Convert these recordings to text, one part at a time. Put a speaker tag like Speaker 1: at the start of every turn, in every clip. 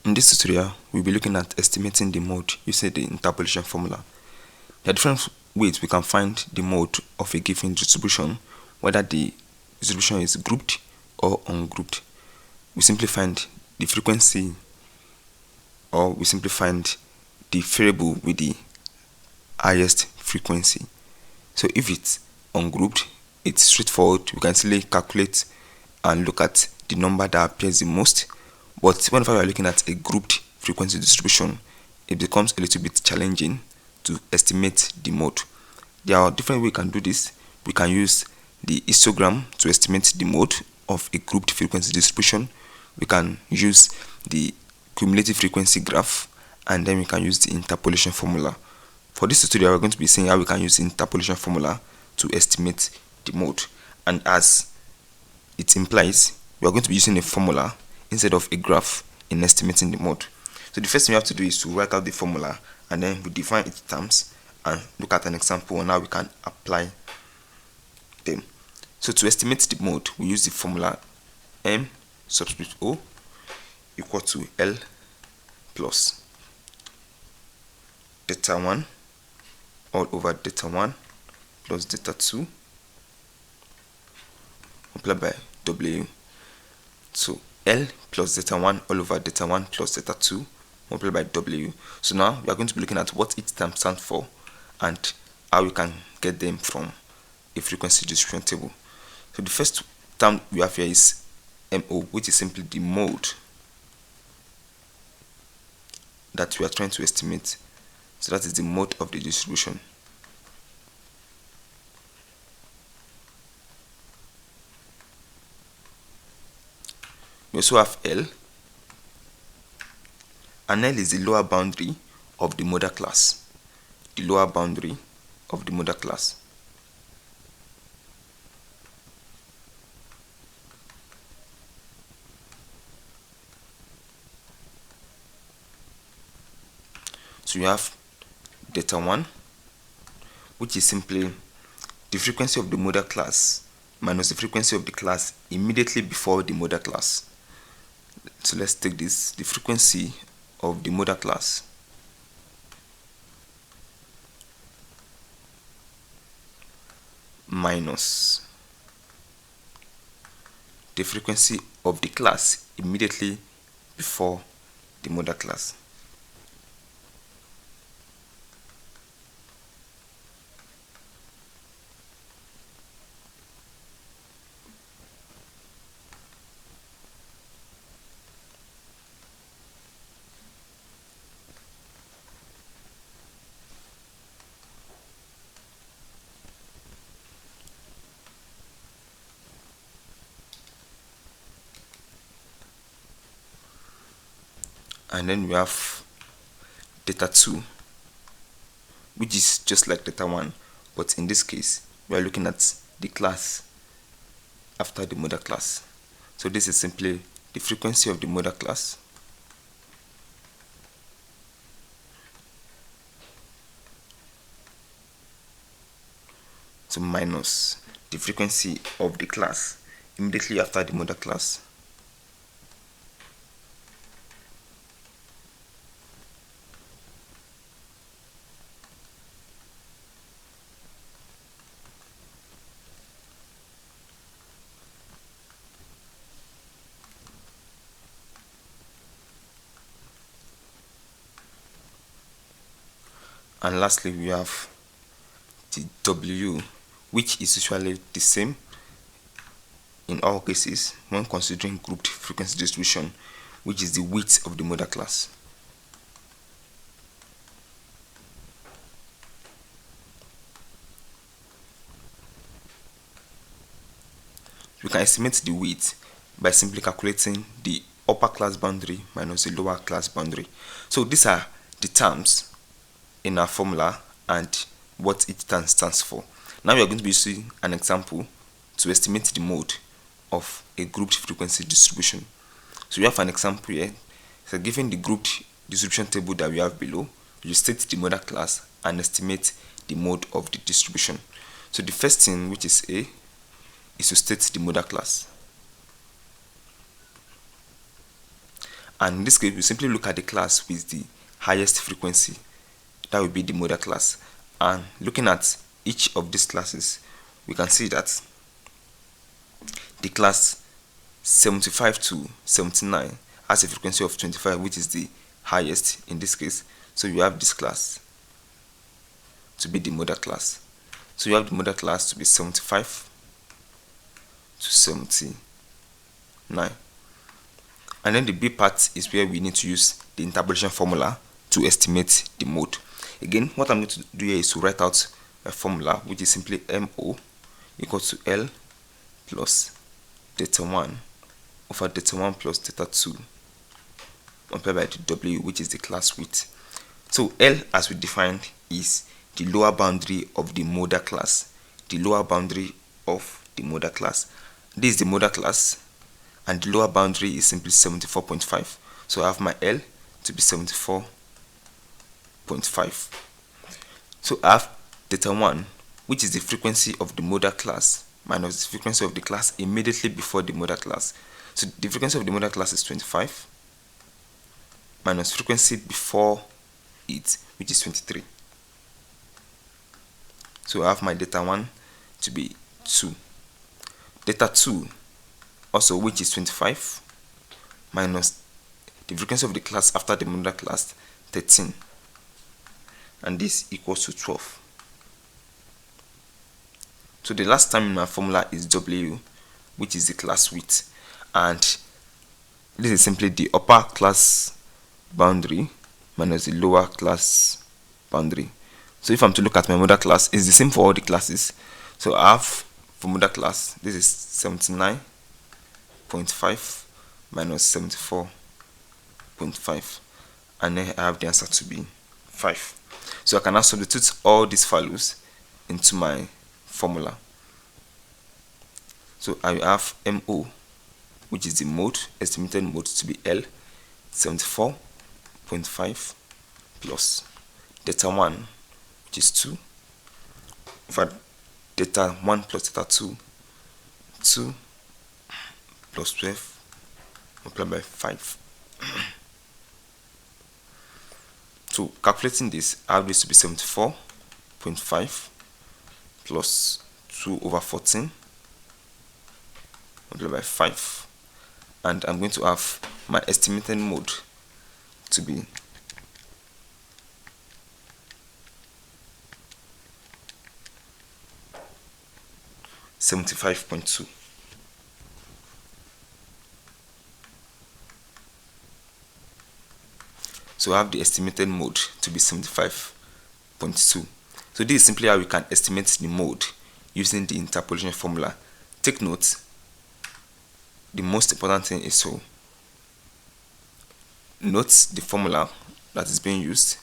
Speaker 1: In this tutorial, we'll be looking at estimating the mode using the interpolation formula. There are different ways we can find the mode of a given distribution, whether the distribution is grouped or ungrouped. We simply find the frequency, or we simply find the variable with the highest frequency. So if it's ungrouped, it's straightforward. We can simply calculate and look at the number that appears the most. But whenever we are looking at a grouped frequency distribution, it becomes a little bit challenging to estimate the mode. There are different ways we can do this. We can use the histogram to estimate the mode of a grouped frequency distribution. We can use the cumulative frequency graph, and then we can use the interpolation formula. For this tutorial, we're going to be seeing how we can use the interpolation formula to estimate the mode. And as it implies, we are going to be using a formula instead of a graph in estimating the mode. So the first thing we have to do is to write out the formula, and then we define its terms and look at an example on how we can apply them. So to estimate the mode, we use the formula m subscript o equal to L plus delta 1 all over delta 1 plus delta 2 multiplied by W. So L plus delta 1 all over delta 1 plus delta 2 multiplied by W. So now we are going to be looking at what each term stands for and how we can get them from a frequency distribution table. So the first term we have here is MO, which is simply the mode that we are trying to estimate. So that is the mode of the distribution. We also have L, and L is the lower boundary of the modal class. The lower boundary of the modal class. So you have delta 1, which is simply the frequency of the modal class minus the frequency of the class immediately before the modal class. So let's take this, the frequency of the modal class minus the frequency of the class immediately before the modal class. And then we have delta 2, which is just like delta 1, but in this case we are looking at the class after the modal class. So this is simply the frequency of the modal class so minus the frequency of the class immediately after the modal class. And lastly, we have the W, which is usually the same in all cases when considering grouped frequency distribution, which is the width of the modal class. We can estimate the width by simply calculating the upper class boundary minus the lower class boundary. So these are the terms in our formula and what each term stands for. Now we are going to be using an example to estimate the mode of a grouped frequency distribution. So we have an example here. So given the grouped distribution table that we have below, you state the modal class and estimate the mode of the distribution. So the first thing, which is A, is to state the modal class. And in this case, we simply look at the class with the highest frequency. That will be the model class. And looking at each of these classes, we can see that the class 75 to 79 has a frequency of 25, which is the highest in this case. So you have this class to be the model class. So you have the model class to be 75 to 79. And then the B part is where we need to use the interpolation formula to estimate the mode. Again, what I'm going to do here is to write out a formula which is simply MO equals to L plus theta 1 over theta 1 plus theta 2 multiplied by the W, which is the class width. So L, as we defined, is the lower boundary of the model class. The lower boundary of the model class. This is the model class, and the lower boundary is simply 74.5. So I have my L to be 74.5. So I have theta 1, which is the frequency of the model class, minus the frequency of the class immediately before the model class. So the frequency of the model class is 25, minus frequency before it, which is 23. So I have my theta 1 to be 2. Theta 2 also, which is 25, minus the frequency of the class after the model class, 13. And this equals to 12. So the last term in my formula is W, which is the class width. And this is simply the upper class boundary minus the lower class boundary. So if I'm to look at my model class, it's the same for all the classes. So I have for model class, this is 79.5 minus 74.5. And then I have the answer to be 5. So I can now substitute all these values into my formula. So I have MO, which is the mode, estimated mode, to be L 74.5 plus theta 1, which is 2, over theta 1 plus theta 2, 2 plus 12 multiplied by 5. So calculating this, I have this to be 74.5 plus 2 over 14 multiplied by 5. And I'm going to have my estimated mode to be 75.2. So I have the estimated mode to be 75.2. So this is simply how we can estimate the mode using the interpolation formula. Take note, the most important thing is to note the formula that is being used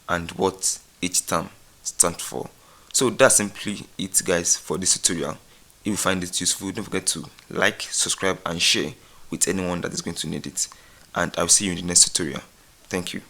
Speaker 1: and what each term stands for. So that's simply it, guys, for this tutorial. If you find it useful, don't forget to like, subscribe and share with anyone that is going to need it. And I'll see you in the next tutorial. Thank you.